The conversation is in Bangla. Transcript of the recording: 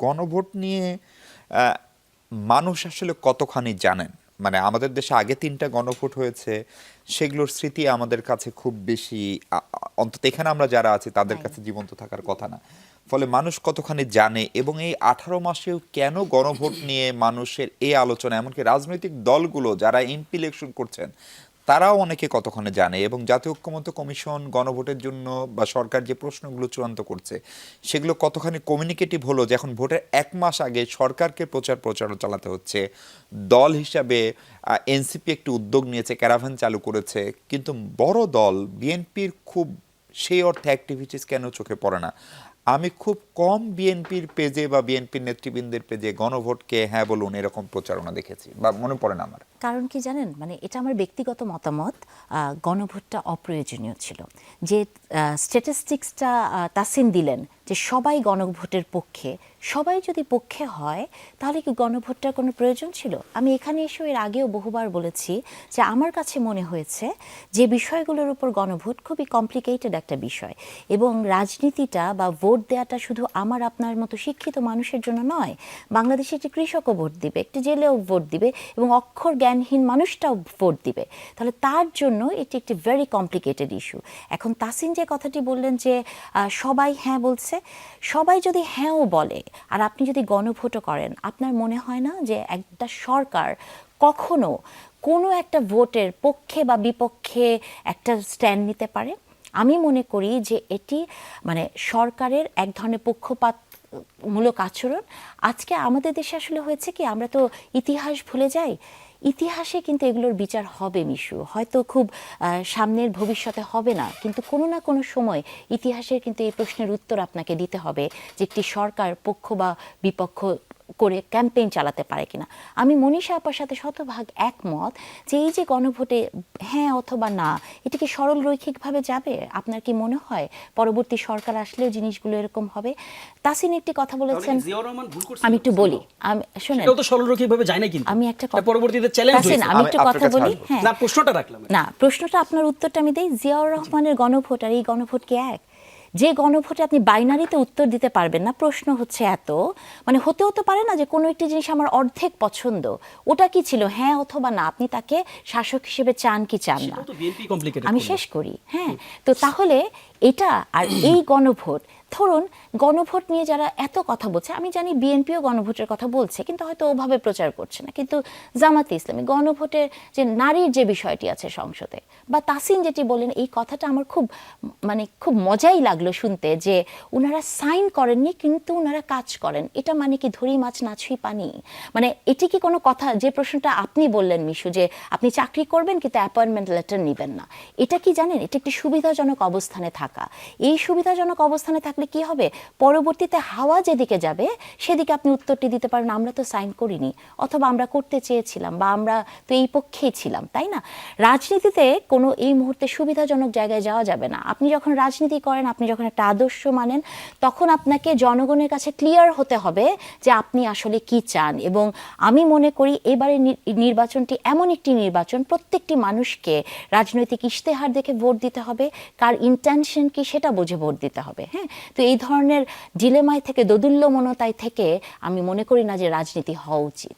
গণভোট নিয়ে আহ, মানুষ আসলে কতখানি জানেন? মানে আমাদের দেশে আগে 3টা গণভোট হয়েছে, সেগুলোর স্মৃতি আমাদের কাছে খুব বেশি, অন্তত এখানে আমরা যারা আছি তাদের তাই কাছে জীবন্ত থাকার কথা না। ফলে মানুষ কতখানি জানে, এবং এই 18 মাসেও কেন গণভোট নিয়ে মানুষের এই আলোচনা, এমনকি রাজনৈতিক দলগুলো যারা এমপি ইলেকশন করছেন তারাও অনেকে কতক্ষণে জানে, এবং জাতীয় ঐক্যমত্য কমিশন গণভোটের জন্য বা সরকার যে প্রশ্নগুলো চূড়ান্ত করছে সেগুলো কতখানি কমিউনিকেটিভ হলো যে এখন ভোটের 1 মাস আগে সরকারকে প্রচারণা চালাতে হচ্ছে। দল হিসাবে এনসিপি একটি উদ্যোগ নিয়েছে, ক্যারাভান চালু করেছে, কিন্তু বড় দল বিএনপির খুব সেই অর্থে অ্যাক্টিভিটিস কেন চোখে পড়ে না? আমি খুব কম বিএনপির পেজে বা বিএনপির নেতৃবৃন্দের পেজে গণভোটকে হ্যাঁ বলুন এরকম প্রচারণা দেখেছি, বা মনে পড়ে না আমার। কারণ কি জানেন, মানে এটা আমার ব্যক্তিগত মতামত, গণভোটটা অপ্রয়োজনীয় ছিল। যে স্ট্যাটিস্টিক্সটা তাসিন দিলেন যে সবাই গণভোটের পক্ষে, সবাই যদি পক্ষে হয় তাহলে কি গণভোটটার কোনো প্রয়োজন ছিল? আমি এখানে এসে এর আগেও বহুবার বলেছি যে আমার কাছে মনে হয়েছে যে বিষয়গুলোর উপর গণভোট খুবই কমপ্লিকেটেড একটা বিষয়, এবং রাজনীতিটা বা ভোট দেওয়াটা শুধু আমার আপনার মতো শিক্ষিত মানুষের জন্য নয়। বাংলাদেশে একটি কৃষকও ভোট দিবে, একটি জেলেও ভোট দিবে, এবং অক্ষর জ্ঞানহীন মানুষটাও ভোট দিবে। তাহলে তার জন্য এটি একটি ভেরি কমপ্লিকেটেড ইস্যু। এখন তাসিন যে কথাটি বললেন যে সবাই হ্যাঁ বলছে, সবাই যদি হ্যাঁও বলে আর আপনি যদি গণভোটও করেন, আপনার মনে হয় না যে একটা সরকার কখনো কোনো একটা ভোটের পক্ষে বা বিপক্ষে একটা স্ট্যান্ড নিতে পারে? আমি মনে করি যে এটি মানে সরকারের এক ধরনের পক্ষপাত মূলক আচরণ। আজকে আমাদের দেশে আসলে হয়েছে কি, আমরা তো ইতিহাস ভুলে যাই। ইতিহাসে কিন্তু এগুলোর বিচার হবে মিশু, হয়তো খুব সামনের ভবিষ্যতে হবে না, কিন্তু কোনো না কোনো সময় ইতিহাসের কিন্তু এই প্রশ্নের উত্তর আপনাকে দিতে হবে যে একটি সরকার পক্ষ বা বিপক্ষ করে ক্যাম্পেইন চালাতে পারে কিনা। আমি মনীষা আপার সাথে শতভাগ একমত যে এই যে গণভোটে হ্যাঁ অথবা না, এটা কি সরল রৈখিকভাবে যাবে? আপনার কি মনে হয় পরবর্তী সরকার আসলেও জিনিসগুলো এরকম হবে? তাসিন একটি কথা বলেছেন, আমি একটু বলি, আমি শোনেন, সেটাও তো সরল রৈখিকভাবে যায় না, কিন্তু আমি একটা পরবর্তীতে চ্যালেঞ্জ তাসিন, হয়েছে। আমি একটু আপনার কথা কাছে বলি। আসবো। হ্যাঁ না, প্রশ্নটা রাখলাম। না, প্রশ্নটা আপনার উত্তরটা আমি দেই। জিয়াউর রহমানের গণভোট আর এই গণভোট কি এক? যে গণভোটে আপনি বাইনারিতে উত্তর দিতে পারবেন না, প্রশ্ন হচ্ছে এত, মানে হতেও তো পারে না যে কোনো একটি জিনিস আমার অর্ধেক পছন্দ, ওটা কি ছিল হ্যাঁ অথবা না, আপনি তাকে শাসক হিসেবে চান কি চান না? সেটাও তো বিএনপি কমপ্লিকেটেড আমি করলো। শেষ করি। হ্যাঁ, তো তাহলে এটা আর এই গণভোট, ধরুন গণভোট নিয়ে যারা এত কথা বলছে, আমি জানি বিএনপিও গণভোটের কথা বলছে কিন্তু হয়তো ওভাবে প্রচার করছে না, কিন্তু জামাতে ইসলামী গণভোটের যে নারীর যে বিষয়টি আছে সংসদে, বা তাসিন যেটি বললেন, এই কথাটা আমার খুব মানে খুব মজাই লাগলো শুনতে যে ওনারা সাইন করেননি কিন্তু ওনারা কাজ করেন। এটা মানে কি ধরি মাছ না ছুঁই পানি? মানে এটি কি কোনো কথা? যে প্রশ্নটা আপনি বললেন মিশু, যে আপনি চাকরি করবেন কিন্তু অ্যাপয়েন্টমেন্ট লেটার নেবেন না, এটা কি জানেন এটা একটি সুবিধাজনক অবস্থানে থাকা। এই সুবিধাজনক অবস্থানে থাকলে কি হবে, পরবর্তীতে হাওয়া যেদিকে যাবে সেদিকে আপনি উত্তরটি দিতে পারেন আমরা তো সাইন করিনি, অথবা আমরা করতে চেয়েছিলাম, বা আমরা তো এই পক্ষেই ছিলাম, তাই না? রাজনীতিতে কোনো এই মুহূর্তে সুবিধাজনক জায়গায় যাওয়া যাবে না। আপনি যখন রাজনীতি করেন, আপনি যখন একটা আদর্শ মানেন, তখন আপনাকে জনগণের কাছে ক্লিয়ার হতে হবে যে আপনি আসলে কি চান। এবং আমি মনে করি এবারে নির্বাচনটি এমন একটি নির্বাচন, প্রত্যেকটি মানুষকে রাজনৈতিক ইশতেহার দেখে ভোট দিতে হবে, কার ইন্টেনশন কি সেটা বুঝে ভোট দিতে হবে। হ্যাঁ, তো এই ধরনের ডিলেমায় থেকে, দোদুল্যমনতায় থেকে আমি মনে করি না যে রাজনীতি হওয়া উচিত।